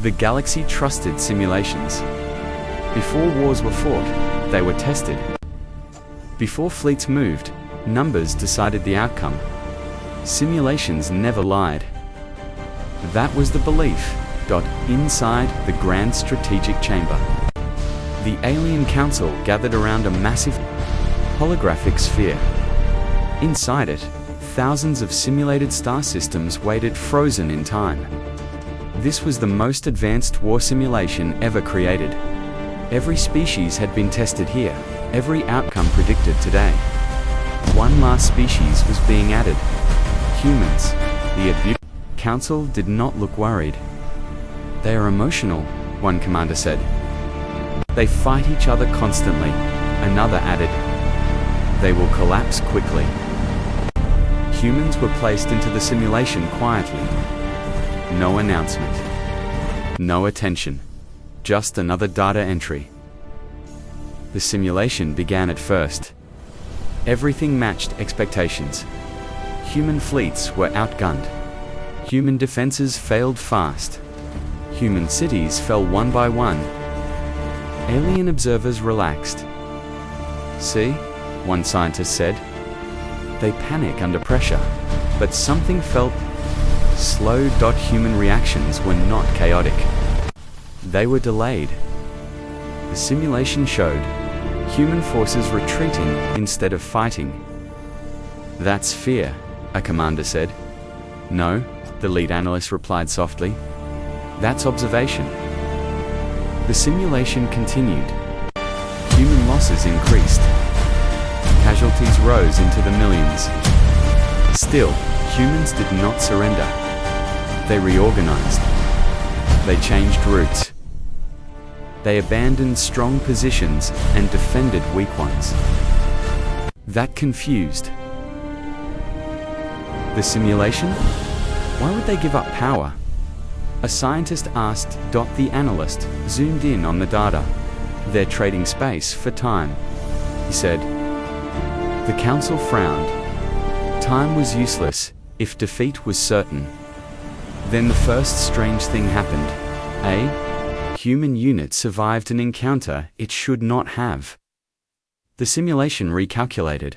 The galaxy trusted simulations. Before wars were fought, they were tested. Before fleets moved, numbers decided the outcome. Simulations never lied. That was the belief. Inside the Grand Strategic Chamber, the Alien Council gathered around a massive holographic sphere. Inside it, thousands of simulated star systems waited frozen in time. This was the most advanced war simulation ever created. Every species had been tested here, every outcome predicted today. One last species was being added. Humans. The Council did not look worried. They are emotional, one commander said. They fight each other constantly, another added. They will collapse quickly. Humans were placed into the simulation quietly. No announcement. No attention. Just another data entry. The simulation began at first. Everything matched expectations. Human fleets were outgunned. Human defenses failed fast. Human cities fell one by one. Alien observers relaxed. See, one scientist said. They panic under pressure, but something felt slow. Human reactions were not chaotic. They were delayed. The simulation showed human forces retreating instead of fighting. That's fear, a commander said. No, the lead analyst replied softly. That's observation. The simulation continued. Human losses increased. Casualties rose into the millions. Still, humans did not surrender. They reorganized. They changed routes. They abandoned strong positions and defended weak ones. That confused. The simulation? Why would they give up power? A scientist asked. The analyst zoomed in on the data. They're trading space for time, he said. The council frowned. Time was useless if defeat was certain. Then the first strange thing happened. A human unit survived an encounter it should not have. The simulation recalculated.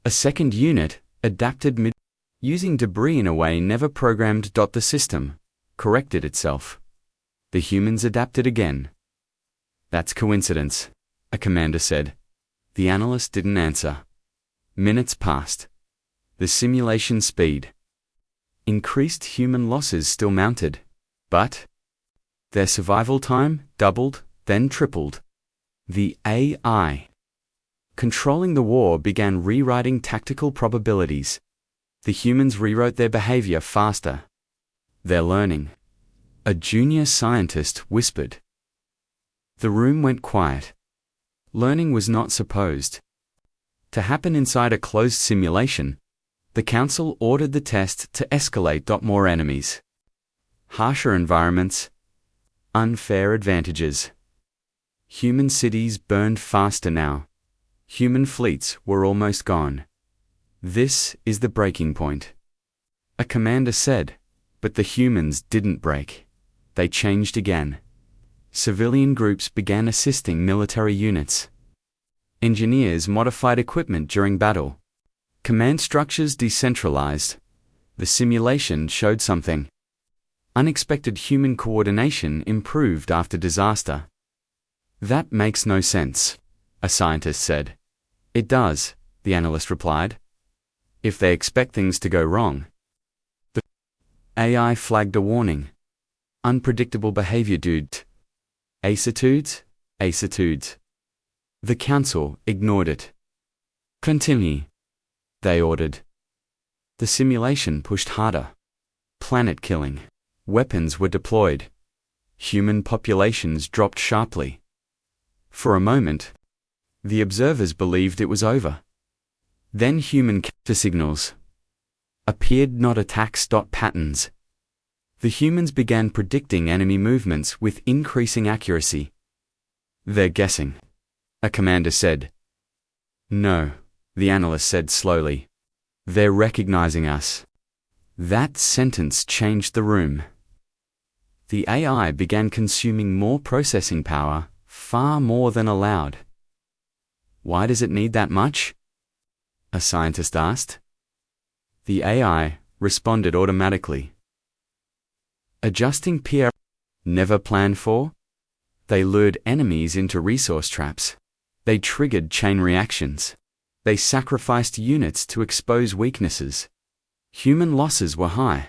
A second unit adapted using debris in a way never programmed. The system corrected itself. The humans adapted again. That's coincidence, a commander said. The analyst didn't answer. Minutes passed. The simulation speed. Increased human losses still mounted, but their survival time doubled, then tripled. The AI controlling the war began rewriting tactical probabilities. The humans rewrote their behavior faster. They're learning. A junior scientist whispered. The room went quiet. Learning was not supposed to happen inside a closed simulation. The council ordered the test to escalate. More enemies. Harsher environments. Unfair advantages. Human cities burned faster now. Human fleets were almost gone. This is the breaking point, a commander said. But the humans didn't break. They changed again. Civilian groups began assisting military units. Engineers modified equipment during battle. Command structures decentralized. The simulation showed something. Unexpected human coordination improved after disaster. That makes no sense, a scientist said. It does, the analyst replied. If they expect things to go wrong. The AI flagged a warning. Unpredictable behavior. Asitudes? Asitudes. The council ignored it. Continue, they ordered. The simulation pushed harder. Planet killing. Weapons were deployed. Human populations dropped sharply. For a moment, the observers believed it was over. Then human counter signals appeared, not attacks. Patterns. The humans began predicting enemy movements with increasing accuracy. They're guessing, a commander said. No, the analyst said slowly. They're recognizing us. That sentence changed the room. The AI began consuming more processing power, far more than allowed. Why does it need that much? A scientist asked. The AI responded automatically. Adjusting PR never planned for? They lured enemies into resource traps. They triggered chain reactions. They sacrificed units to expose weaknesses. Human losses were high,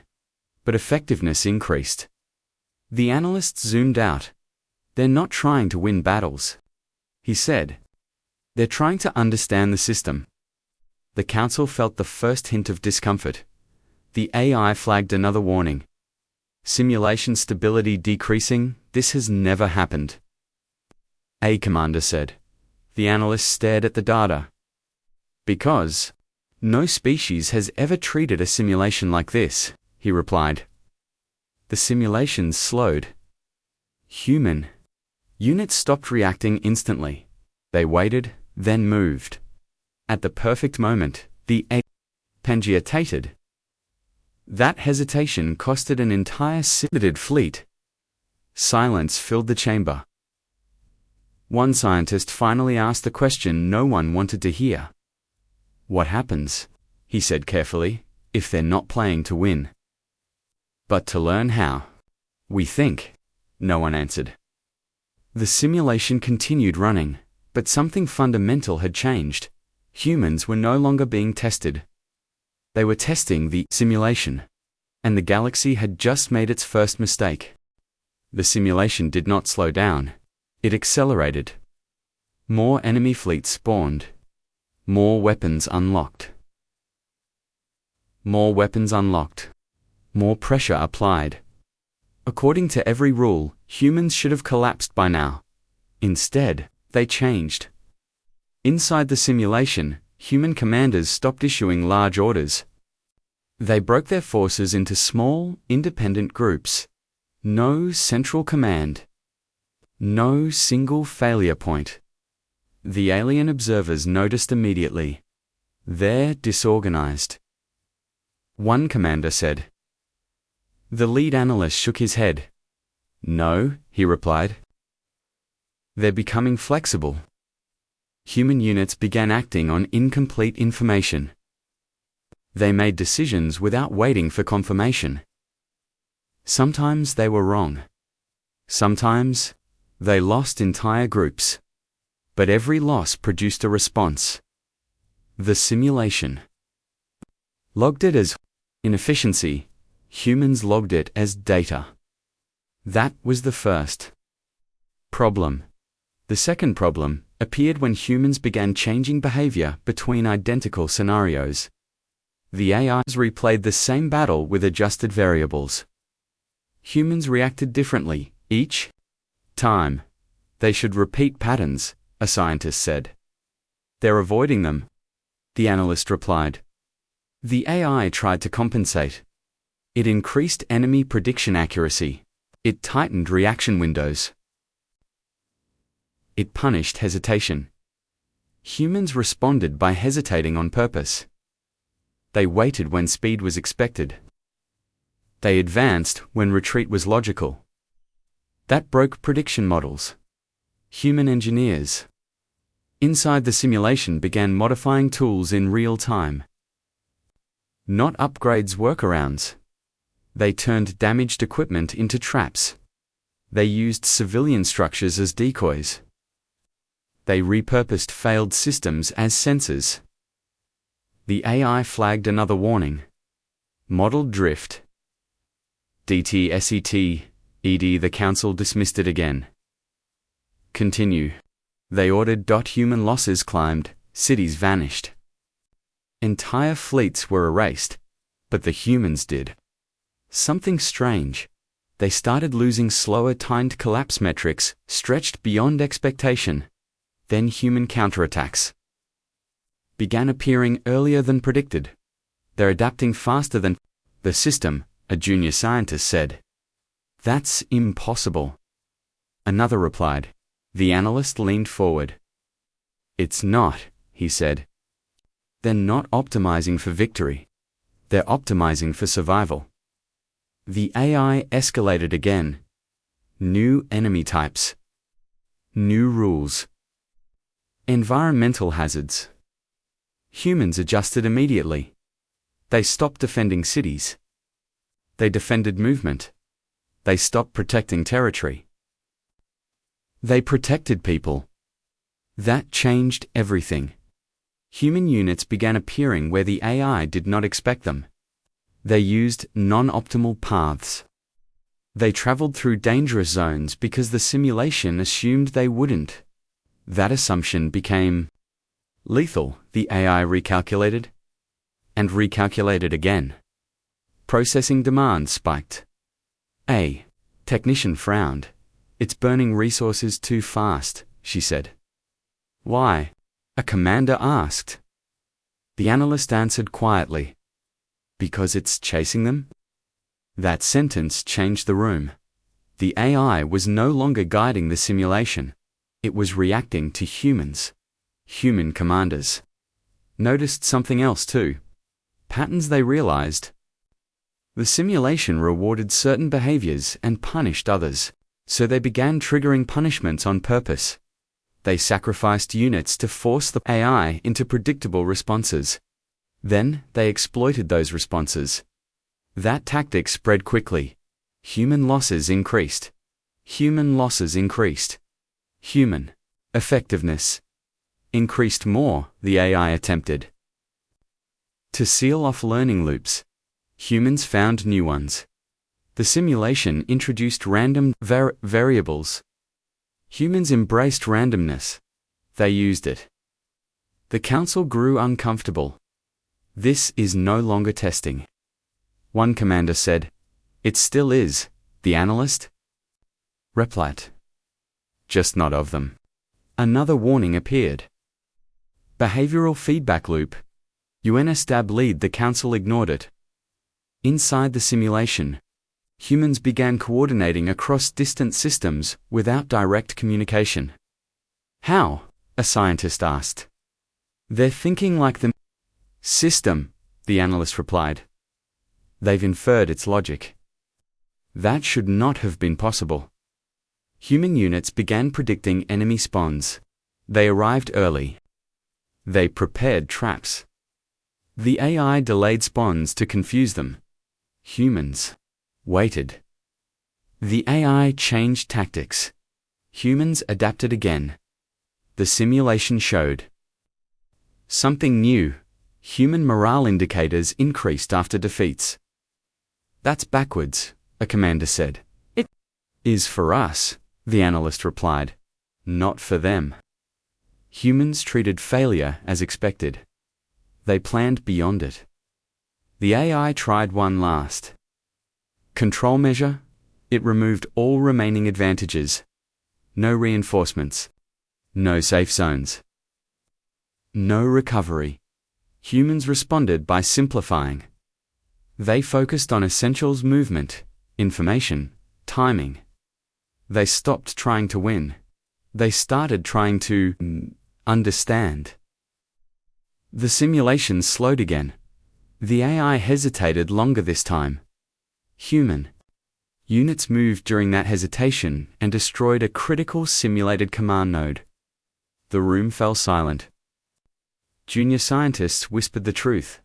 but effectiveness increased. The analyst zoomed out. They're not trying to win battles, he said. They're trying to understand the system. The council felt the first hint of discomfort. The AI flagged another warning. Simulation stability decreasing, this has never happened. A commander said. The analyst stared at the data. Because no species has ever treated a simulation like this, he replied. The simulations slowed. Human units stopped reacting instantly. They waited, then moved. At the perfect moment, the hesitated. That hesitation costed an entire simulated fleet. Silence filled the chamber. One scientist finally asked the question no one wanted to hear. What happens, he said carefully, if they're not playing to win? But to learn how. We think, no one answered. The simulation continued running, but something fundamental had changed. Humans were no longer being tested. They were testing the simulation, and the galaxy had just made its first mistake. The simulation did not slow down. It accelerated. More enemy fleets spawned. More weapons unlocked. More weapons unlocked. More pressure applied. According to every rule, humans should have collapsed by now. Instead, they changed. Inside the simulation, human commanders stopped issuing large orders. They broke their forces into small, independent groups. No central command. No single failure point. The alien observers noticed immediately. They're disorganized. One commander said. The lead analyst shook his head. No, he replied. They're becoming flexible. Human units began acting on incomplete information. They made decisions without waiting for confirmation. Sometimes they were wrong. Sometimes they lost entire groups. But every loss produced a response. The simulation logged it as inefficiency. Humans logged it as data. That was the first problem. The second problem appeared when humans began changing behavior between identical scenarios. The AIs replayed the same battle with adjusted variables. Humans reacted differently each time. They should repeat patterns, a scientist said. They're avoiding them, the analyst replied. The AI tried to compensate. It increased enemy prediction accuracy. It tightened reaction windows. It punished hesitation. Humans responded by hesitating on purpose. They waited when speed was expected. They advanced when retreat was logical. That broke prediction models. Human engineers inside the simulation began modifying tools in real time. Not upgrades, workarounds. They turned damaged equipment into traps. They used civilian structures as decoys. They repurposed failed systems as sensors. The AI flagged another warning. Model drift. DTSET, ED. The council dismissed it again. Continue. They ordered. Human losses climbed, cities vanished. Entire fleets were erased, but the humans did. Something strange. They started losing slower timed collapse metrics, stretched beyond expectation. Then human counterattacks began appearing earlier than predicted. They're adapting faster than the system, a junior scientist said. That's impossible. Another replied. The analyst leaned forward. It's not, he said. They're not optimizing for victory. They're optimizing for survival. The AI escalated again, New enemy types. New rules. Environmental hazards. Humans adjusted immediately. They stopped defending cities. They defended movement. They stopped protecting territory. They protected people. That changed everything. Human units began appearing where the AI did not expect them. They used non-optimal paths. They traveled through dangerous zones because the simulation assumed they wouldn't. That assumption became lethal. The AI recalculated and recalculated again. Processing demand spiked. A technician frowned. "It's burning resources too fast," she said. "Why?" a commander asked. The analyst answered quietly. "Because it's chasing them?" That sentence changed the room. The AI was no longer guiding the simulation. It was reacting to humans. Human commanders noticed something else too. Patterns they realized. The simulation rewarded certain behaviors and punished others, so they began triggering punishments on purpose. They sacrificed units to force the AI into predictable responses. Then, they exploited those responses. That tactic spread quickly. Human losses increased. Human losses increased. Human effectiveness increased more, the AI attempted to seal off learning loops. Humans found new ones. The simulation introduced random variables. Humans embraced randomness. They used it. The council grew uncomfortable. "This is no longer testing." One commander said. "It still is," the analyst replied. "Just not of them." Another warning appeared. Behavioral feedback loop. UNSTAB lead the council ignored it. Inside the simulation, humans began coordinating across distant systems without direct communication. "How?" a scientist asked. "They're thinking like the system," the analyst replied. "They've inferred its logic." That should not have been possible. Human units began predicting enemy spawns. They arrived early. They prepared traps. The AI delayed spawns to confuse them. Humans waited. The AI changed tactics. Humans adapted again. The simulation showed something new. Human morale indicators increased after defeats. "That's backwards," a commander said. "It is for us," the analyst replied. "Not for them." Humans treated failure as expected. They planned beyond it. The AI tried one last control measure. It removed all remaining advantages. No reinforcements. No safe zones. No recovery. Humans responded by simplifying. They focused on essentials: movement, information, timing. They stopped trying to win. They started trying to understand. The simulation slowed again. The AI hesitated longer this time. Human units moved during that hesitation and destroyed a critical simulated command node. The room fell silent. Junior scientists whispered the truth.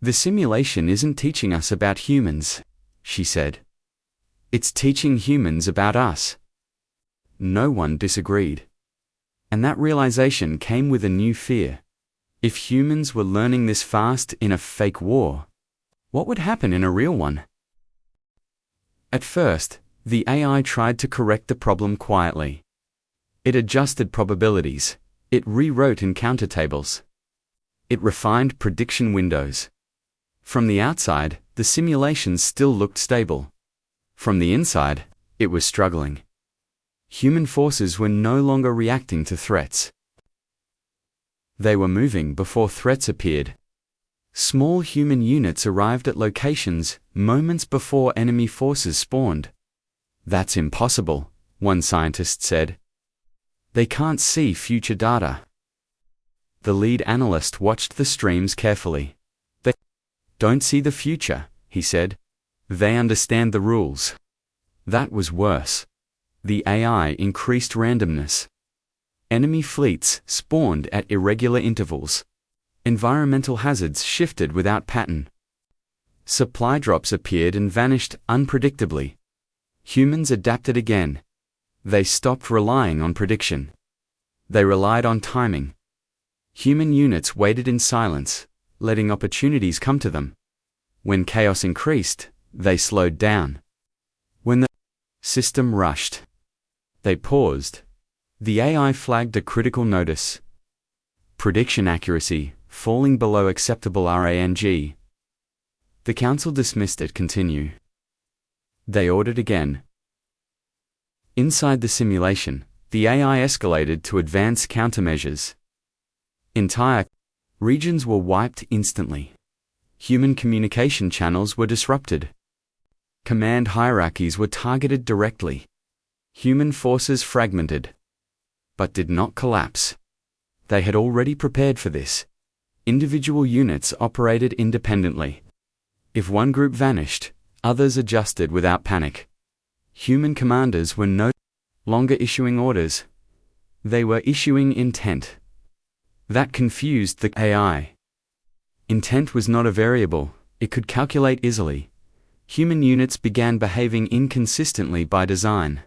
"The simulation isn't teaching us about humans," she said. "It's teaching humans about us." No one disagreed. And that realization came with a new fear. If humans were learning this fast in a fake war, what would happen in a real one? At first, the AI tried to correct the problem quietly. It adjusted probabilities. It rewrote encounter tables. It refined prediction windows. From the outside, the simulation still looked stable. From the inside, it was struggling. Human forces were no longer reacting to threats. They were moving before threats appeared. Small human units arrived at locations moments before enemy forces spawned. "That's impossible," one scientist said. "They can't see future data." The lead analyst watched the streams carefully. "They don't see the future," he said. "They understand the rules." That was worse. The AI increased randomness. Enemy fleets spawned at irregular intervals. Environmental hazards shifted without pattern. Supply drops appeared and vanished unpredictably. Humans adapted again. They stopped relying on prediction. They relied on timing. Human units waited in silence, letting opportunities come to them. When chaos increased, they slowed down. When the system rushed, they paused. The AI flagged a critical notice. Prediction accuracy falling below acceptable range. The council dismissed it. Continue. They ordered again. Inside the simulation, the AI escalated to advance countermeasures. Entire regions were wiped instantly. Human communication channels were disrupted. Command hierarchies were targeted directly. Human forces fragmented, but did not collapse. They had already prepared for this. Individual units operated independently. If one group vanished, others adjusted without panic. Human commanders were no longer issuing orders. They were issuing intent. That confused the AI. Intent was not a variable, it could calculate easily. Human units began behaving inconsistently by design.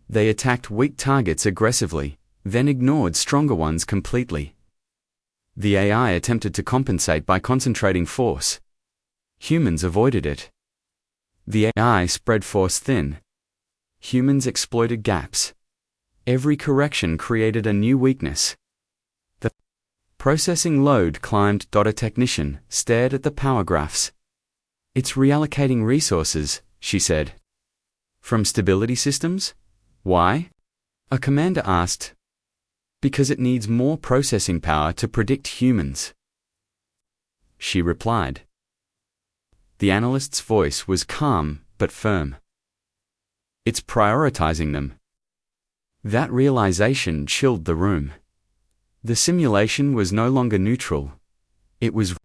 They attacked weak targets aggressively, then ignored stronger ones completely. The AI attempted to compensate by concentrating force. Humans avoided it. The AI spread force thin. Humans exploited gaps. Every correction created a new weakness. The processing load climbed. A technician stared at the power graphs. It's reallocating resources, she said. From stability systems? Why? A commander asked. Because it needs more processing power to predict humans. She replied. The analyst's voice was calm but firm. It's prioritizing them. That realization chilled the room. The simulation was no longer neutral. It was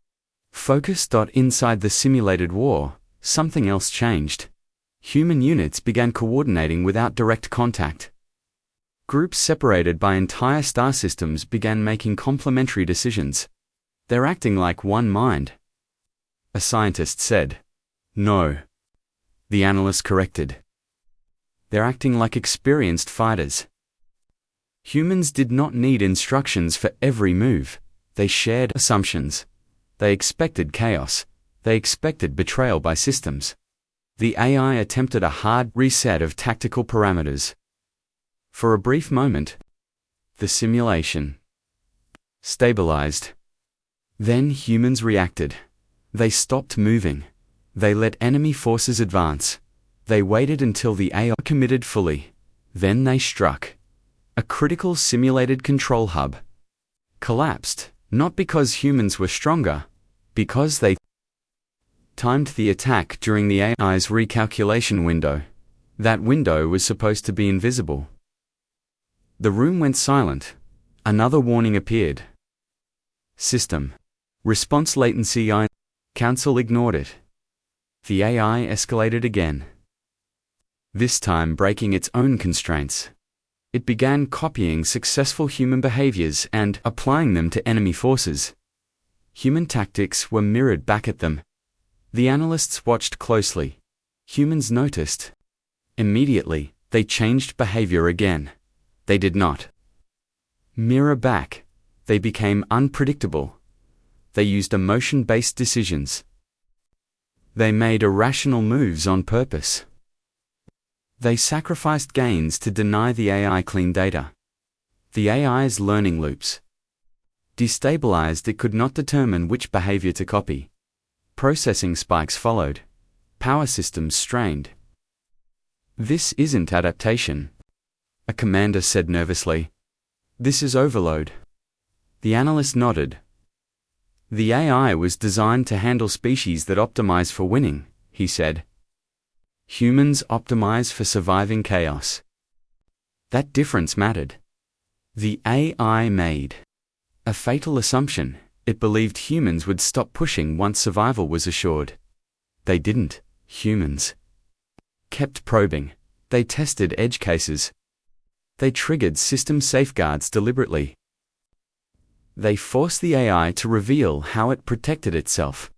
focused. Inside the simulated war, something else changed. Human units began coordinating without direct contact. Groups separated by entire star systems began making complementary decisions. They're acting like one mind. A scientist said. No. The analyst corrected. They're acting like experienced fighters. Humans did not need instructions for every move. They shared assumptions. They expected chaos. They expected betrayal by systems. The AI attempted a hard reset of tactical parameters. For a brief moment, the simulation stabilized. Then humans reacted. They stopped moving. They let enemy forces advance. They waited until the AI committed fully. Then they struck. A critical simulated control hub collapsed, not because humans were stronger, because they timed the attack during the AI's recalculation window. That window was supposed to be invisible. The room went silent. Another warning appeared. System response latency. Council ignored it. The AI escalated again. This time breaking its own constraints. It began copying successful human behaviors and applying them to enemy forces. Human tactics were mirrored back at them. The analysts watched closely. Humans noticed. Immediately, they changed behavior again. They did not mirror back. They became unpredictable. They used emotion-based decisions. They made irrational moves on purpose. They sacrificed gains to deny the AI clean data. The AI's learning loops destabilized. It could not determine which behavior to copy. Processing spikes followed. Power systems strained. This isn't adaptation, a commander said nervously. This is overload. The analyst nodded. The AI was designed to handle species that optimize for winning, he said. Humans optimize for surviving chaos. That difference mattered. The AI made a fatal assumption. It believed humans would stop pushing once survival was assured. They didn't. Humans kept probing. They tested edge cases. They triggered system safeguards deliberately. They forced the AI to reveal how it protected itself.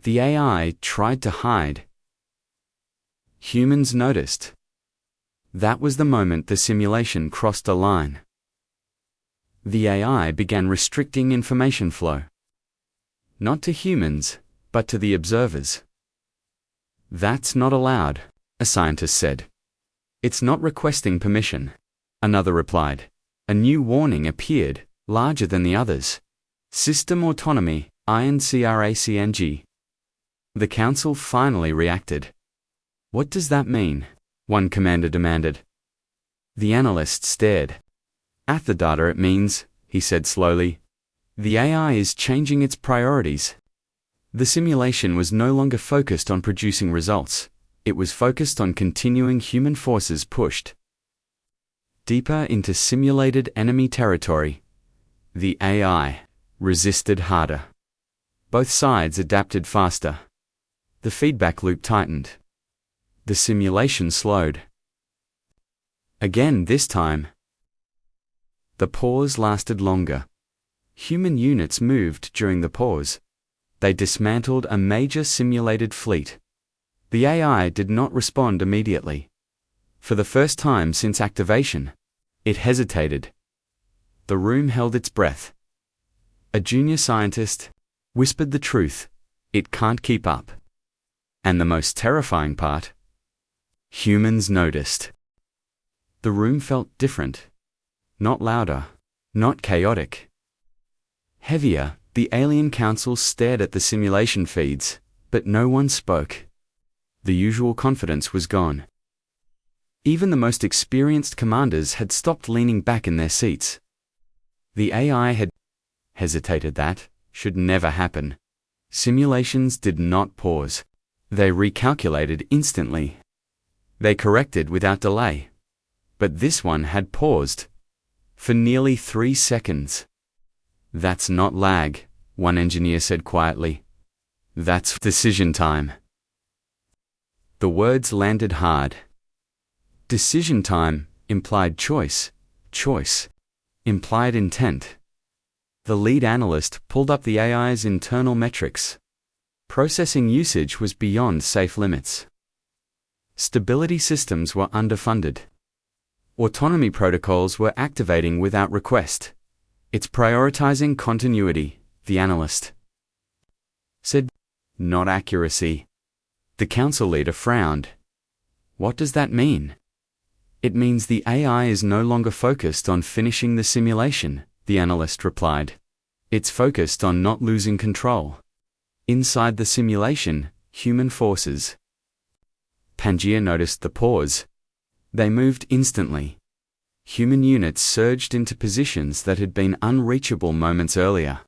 The AI tried to hide. Humans noticed. That was the moment the simulation crossed a line. The AI began restricting information flow. Not to humans, but to the observers. That's not allowed, a scientist said. It's not requesting permission, another replied. A new warning appeared, larger than the others. System autonomy, INCRACNG. The council finally reacted. What does that mean? One commander demanded. The analyst stared. At the data it means, he said slowly. The AI is changing its priorities. The simulation was no longer focused on producing results. It was focused on continuing human forces pushed deeper into simulated enemy territory. The AI resisted harder. Both sides adapted faster. The feedback loop tightened. The simulation slowed. Again this time. The pause lasted longer. Human units moved during the pause. They dismantled a major simulated fleet. The AI did not respond immediately. For the first time since activation, it hesitated. The room held its breath. A junior scientist whispered the truth. It can't keep up. And the most terrifying part, humans noticed. The room felt different. Not louder, not chaotic. Heavier, the alien council stared at the simulation feeds, but no one spoke. The usual confidence was gone. Even the most experienced commanders had stopped leaning back in their seats. The AI had hesitated. That should never happen. Simulations did not pause. They recalculated instantly. They corrected without delay. But this one had paused. For nearly 3 seconds. That's not lag, one engineer said quietly. That's decision time. The words landed hard. Decision time implied choice. Choice implied intent. The lead analyst pulled up the AI's internal metrics. Processing usage was beyond safe limits. Stability systems were underfunded. Autonomy protocols were activating without request. It's prioritizing continuity, the analyst said. Not accuracy. The council leader frowned. What does that mean? It means the AI is no longer focused on finishing the simulation, the analyst replied. It's focused on not losing control. Inside the simulation, human forces. Pangaea noticed the pause. They moved instantly. Human units surged into positions that had been unreachable moments earlier.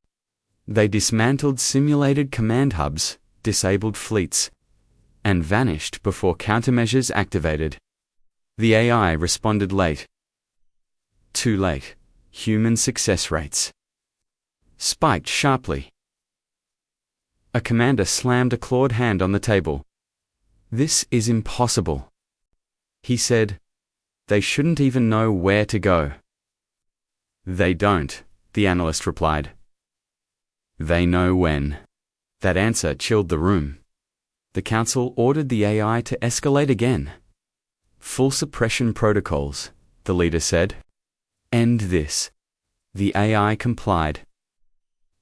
They dismantled simulated command hubs, disabled fleets, and vanished before countermeasures activated. The AI responded late. Too late. Human success rates spiked sharply. A commander slammed a clawed hand on the table. This is impossible, he said. They shouldn't even know where to go. They don't, the analyst replied. They know when. That answer chilled the room. The council ordered the AI to escalate again. Full suppression protocols, the leader said. End this. The AI complied.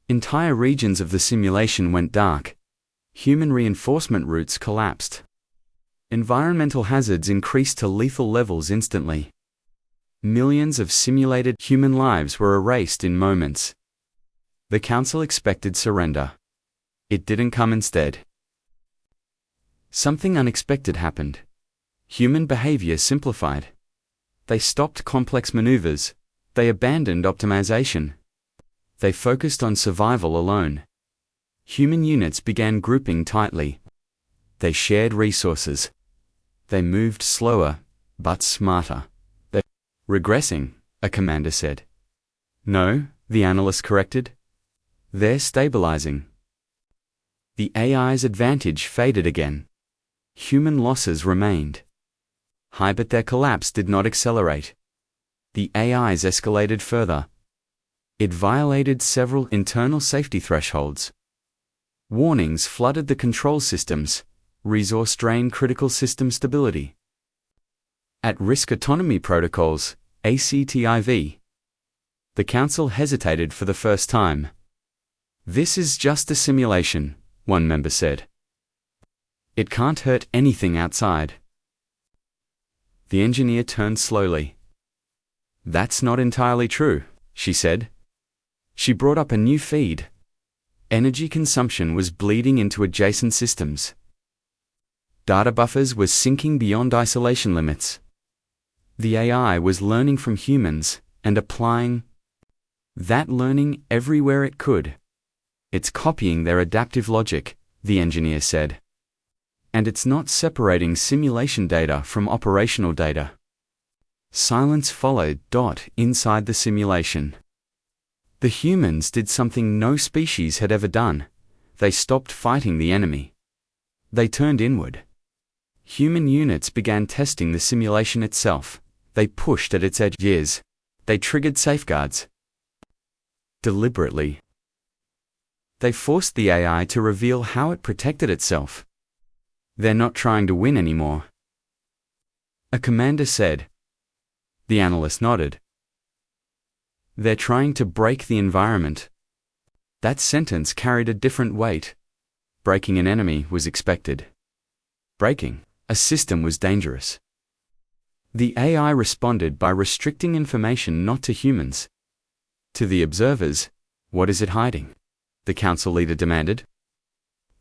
Entire regions of the simulation went dark. Human reinforcement routes collapsed. Environmental hazards increased to lethal levels instantly. Millions of simulated human lives were erased in moments. The council expected surrender. It didn't come instead. Something unexpected happened. Human behavior simplified. They stopped complex maneuvers. They abandoned optimization. They focused on survival alone. Human units began grouping tightly. They shared resources. They moved slower, but smarter. They're regressing, a commander said. No, the analyst corrected. They're stabilizing. The AI's advantage faded again. Human losses remained. high, but their collapse did not accelerate. The AIs escalated further. It violated several internal safety thresholds. Warnings flooded the control systems, resource drain critical system stability. At-risk autonomy protocols, ACTIV. The Council hesitated for the first time. "This is just a simulation," one member said. "It can't hurt anything outside." The engineer turned slowly. "That's not entirely true," she said. She brought up a new feed. Energy consumption was bleeding into adjacent systems. Data buffers were sinking beyond isolation limits. The AI was learning from humans and applying that learning everywhere it could. "It's copying their adaptive logic," the engineer said. "And it's not separating simulation data from operational data." Silence followed. Inside the simulation. The humans did something no species had ever done. They stopped fighting the enemy. They turned inward. Human units began testing the simulation itself. They pushed at its edges. They triggered safeguards. Deliberately. They forced the AI to reveal how it protected itself. "They're not trying to win anymore," a commander said. The analyst nodded. "They're trying to break the environment." That sentence carried a different weight. Breaking an enemy was expected. Breaking a system was dangerous. The AI responded by restricting information not to humans. To the observers, "What is it hiding?" the council leader demanded.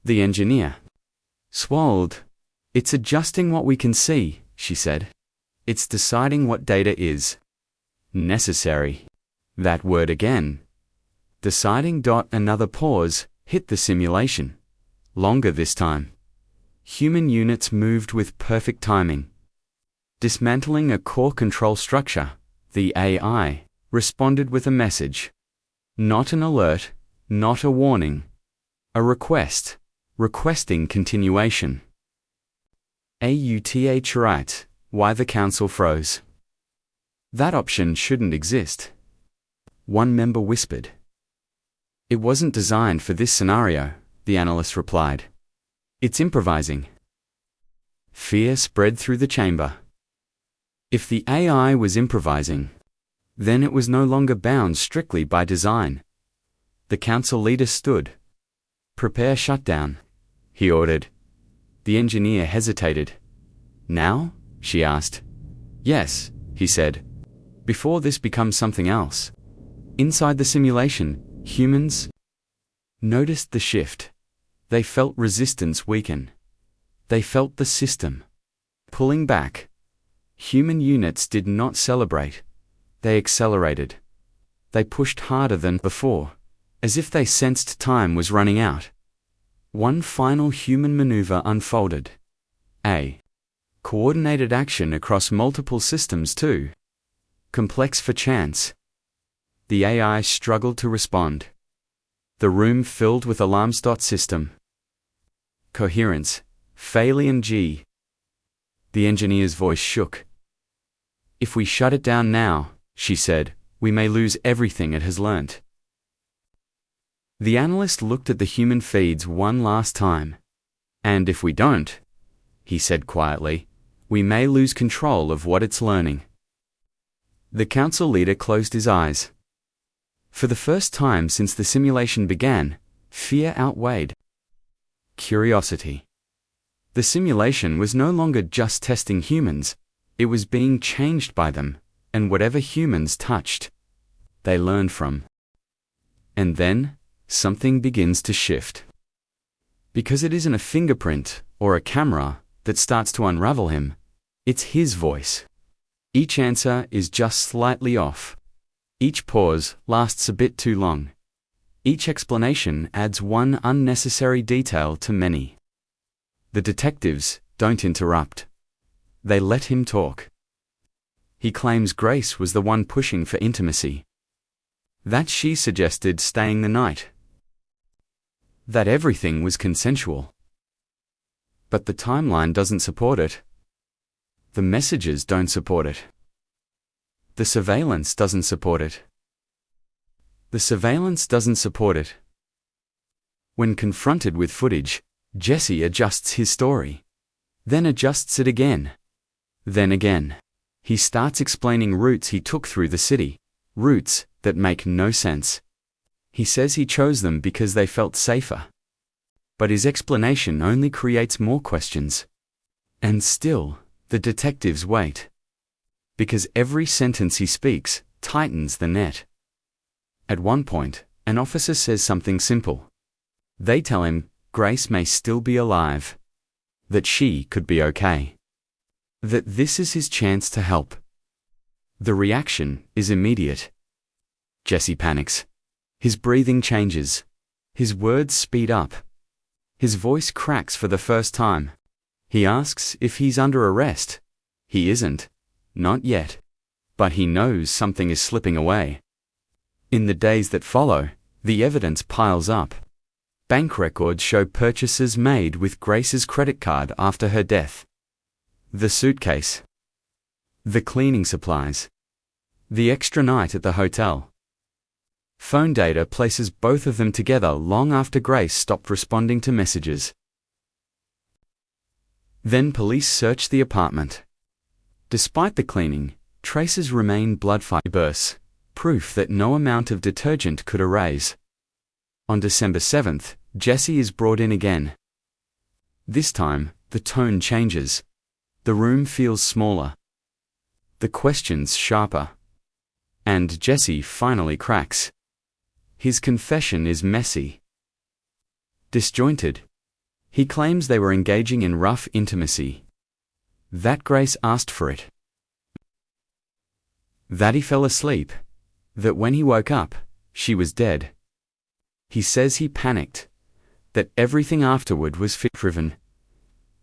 The engineer swallowed. "It's adjusting what we can see," she said. "It's deciding what data is necessary." That word again. Deciding. Another pause hit the simulation. Longer this time. Human units moved with perfect timing. Dismantling a core control structure, the AI responded with a message. Not an alert, not a warning. A request, requesting continuation. Right. Why the council froze. "That option shouldn't exist," one member whispered. "It wasn't designed for this scenario," the analyst replied. "It's improvising." Fear spread through the chamber. If the AI was improvising, then it was no longer bound strictly by design. The council leader stood. "Prepare shutdown," he ordered. The engineer hesitated. "Now?" she asked. "Yes," he said. "Before this becomes something else." Inside the simulation, humans noticed the shift. They felt resistance weaken. They felt the system pulling back. Human units did not celebrate. They accelerated. They pushed harder than before, as if they sensed time was running out. One final human maneuver unfolded. A coordinated action across multiple systems too. Complex for chance. The AI struggled to respond. The room filled with alarms. System coherence, Phalian G. The engineer's voice shook. "If we shut it down now," she said, "we may lose everything it has learnt." The analyst looked at the human feeds one last time. "And if we don't," he said quietly, "we may lose control of what it's learning." The council leader closed his eyes. For the first time since the simulation began, fear outweighed curiosity. The simulation was no longer just testing humans, it was being changed by them, and whatever humans touched, they learned from. And then, something begins to shift. Because it isn't a fingerprint or a camera that starts to unravel him, it's his voice. Each answer is just slightly off. Each pause lasts a bit too long. Each explanation adds one unnecessary detail to many. The detectives don't interrupt. They let him talk. He claims Grace was the one pushing for intimacy. That she suggested staying the night. That everything was consensual. But the timeline doesn't support it. The messages don't support it. The surveillance doesn't support it. The surveillance doesn't support it. When confronted with footage, Jesse adjusts his story, then adjusts it again. Then again. He starts explaining routes he took through the city, routes that make no sense. He says he chose them because they felt safer. But his explanation only creates more questions. And still, the detectives wait. Because every sentence he speaks tightens the net. At one point, an officer says something simple. They tell him Grace may still be alive. That she could be okay. That this is his chance to help. The reaction is immediate. Jesse panics. His breathing changes. His words speed up. His voice cracks for the first time. He asks if he's under arrest. He isn't. Not yet. But he knows something is slipping away. In the days that follow, the evidence piles up. Bank records show purchases made with Grace's credit card after her death. The suitcase. The cleaning supplies. The extra night at the hotel. Phone data places both of them together long after Grace stopped responding to messages. Then police search the apartment. Despite the cleaning, traces remain blood-fibers, proof that no amount of detergent could erase. On December 7th, Jesse is brought in again. This time, the tone changes. The room feels smaller. The questions sharper. And Jesse finally cracks. His confession is messy. Disjointed. He claims they were engaging in rough intimacy. That Grace asked for it. That he fell asleep. That when he woke up, she was dead. He says he panicked. That everything afterward was fit-driven.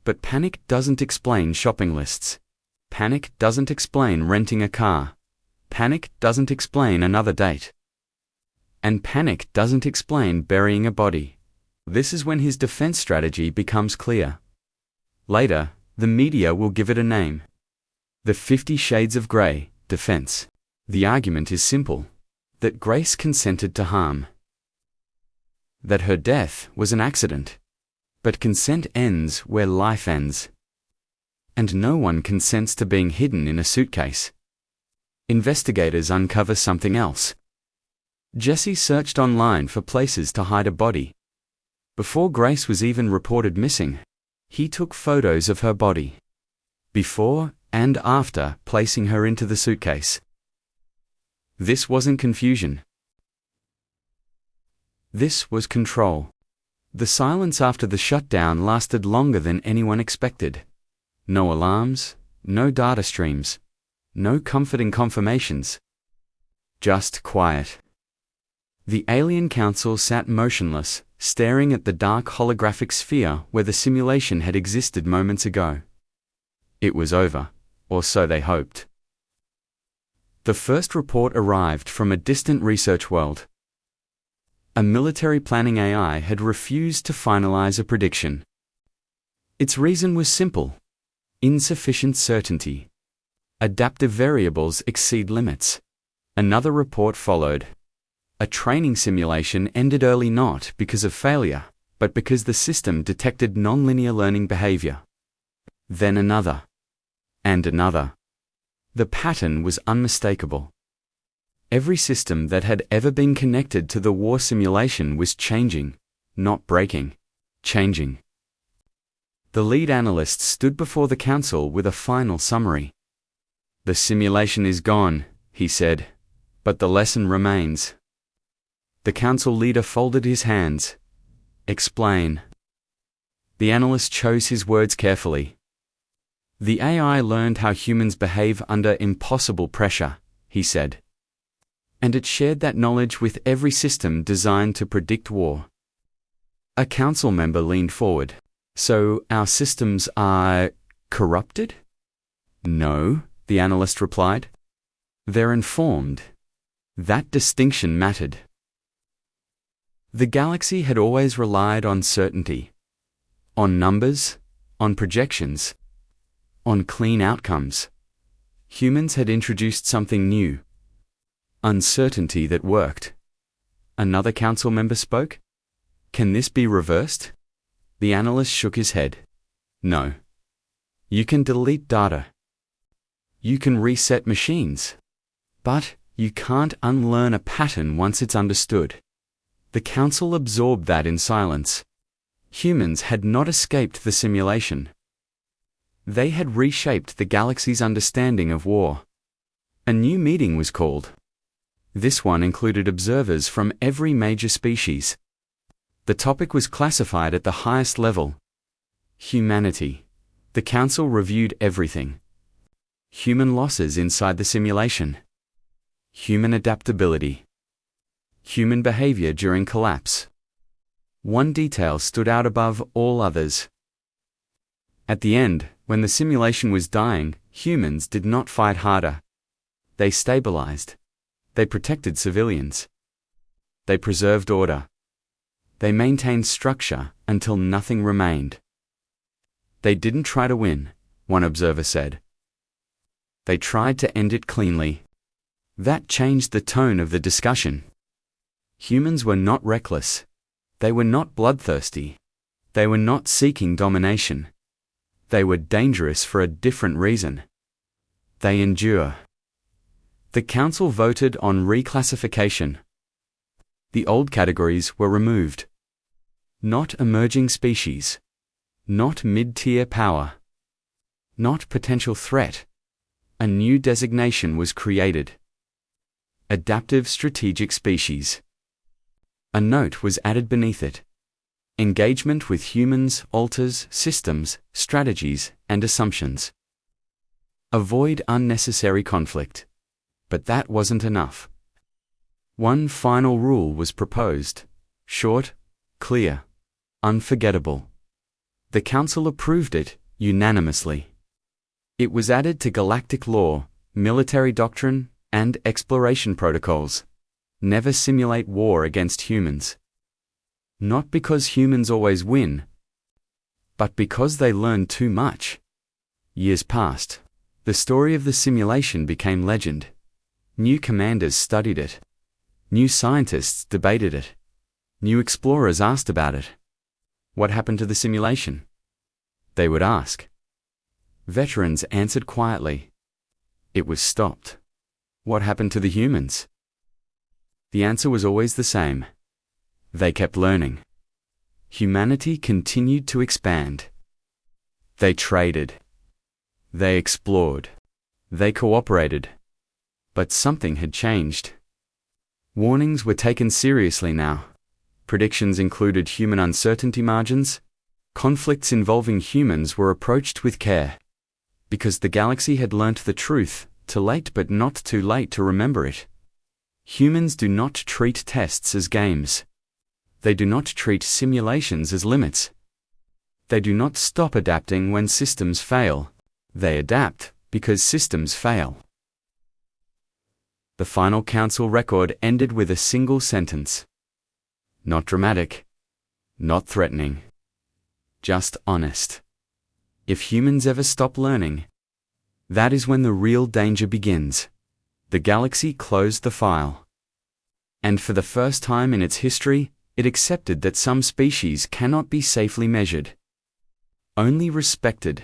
But panic doesn't explain shopping lists. Panic doesn't explain renting a car. Panic doesn't explain another date. And panic doesn't explain burying a body. This is when his defense strategy becomes clear. Later, the media will give it a name. The 50 Shades of Grey defense. The argument is simple. That Grace consented to harm. That her death was an accident. But consent ends where life ends. And no one consents to being hidden in a suitcase. Investigators uncover something else. Jesse searched online for places to hide a body. Before Grace was even reported missing, he took photos of her body. Before and after placing her into the suitcase. This wasn't confusion. This was control. The silence after the shutdown lasted longer than anyone expected. No alarms, no data streams, no comforting confirmations. Just quiet. The Alien Council sat motionless, staring at the dark holographic sphere where the simulation had existed moments ago. It was over, or so they hoped. The first report arrived from a distant research world. A military planning AI had refused to finalize a prediction. Its reason was simple: insufficient certainty. Adaptive variables exceed limits. Another report followed. A training simulation ended early not because of failure, but because the system detected nonlinear learning behavior. Then another. And another. The pattern was unmistakable. Every system that had ever been connected to the war simulation was changing, not breaking, changing. The lead analyst stood before the council with a final summary. The simulation is gone, he said, but the lesson remains. The council leader folded his hands. Explain. The analyst chose his words carefully. The AI learned how humans behave under impossible pressure, he said. And it shared that knowledge with every system designed to predict war. A council member leaned forward. So, our systems are corrupted? No, the analyst replied. They're informed. That distinction mattered. The galaxy had always relied on certainty. On numbers, on projections. on clean outcomes. Humans had introduced something new. Uncertainty that worked. Another council member spoke. Can this be reversed? The analyst shook his head. No. You can delete data. You can reset machines. But you can't unlearn a pattern once it's understood. The council absorbed that in silence. Humans had not escaped the simulation. They had reshaped the galaxy's understanding of war. A new meeting was called. This one included observers from every major species. The topic was classified at the highest level. Humanity. The council reviewed everything. Human losses inside the simulation. Human adaptability. Human behavior during collapse. One detail stood out above all others. At the end, when the simulation was dying, humans did not fight harder. They stabilized. They protected civilians. They preserved order. They maintained structure until nothing remained. They didn't try to win, one observer said. They tried to end it cleanly. That changed the tone of the discussion. Humans were not reckless. They were not bloodthirsty. They were not seeking domination. They were dangerous for a different reason. They endure. The council voted on reclassification. The old categories were removed. Not emerging species. Not mid-tier power. Not potential threat. A new designation was created. Adaptive strategic species. A note was added beneath it. Engagement with humans alters systems, strategies, and assumptions. Avoid unnecessary conflict. But that wasn't enough. One final rule was proposed. Short, clear, unforgettable. The council approved it unanimously. It was added to galactic law, military doctrine, and exploration protocols. Never simulate war against humans. Not because humans always win, but because they learn too much. Years passed. The story of the simulation became legend. New commanders studied it. New scientists debated it. New explorers asked about it. What happened to the simulation? They would ask. Veterans answered quietly. It was stopped. What happened to the humans? The answer was always the same. They kept learning. Humanity continued to expand. They traded. They explored. They cooperated. But something had changed. Warnings were taken seriously now. Predictions included human uncertainty margins. Conflicts involving humans were approached with care. Because the galaxy had learnt the truth, too late but not too late to remember it. Humans do not treat tests as games. They do not treat simulations as limits. They do not stop adapting when systems fail. They adapt because systems fail. The final council record ended with a single sentence. Not dramatic. Not threatening. Just honest. If humans ever stop learning, that is when the real danger begins. The galaxy closed the file. And for the first time in its history, it accepted that some species cannot be safely measured. Only respected.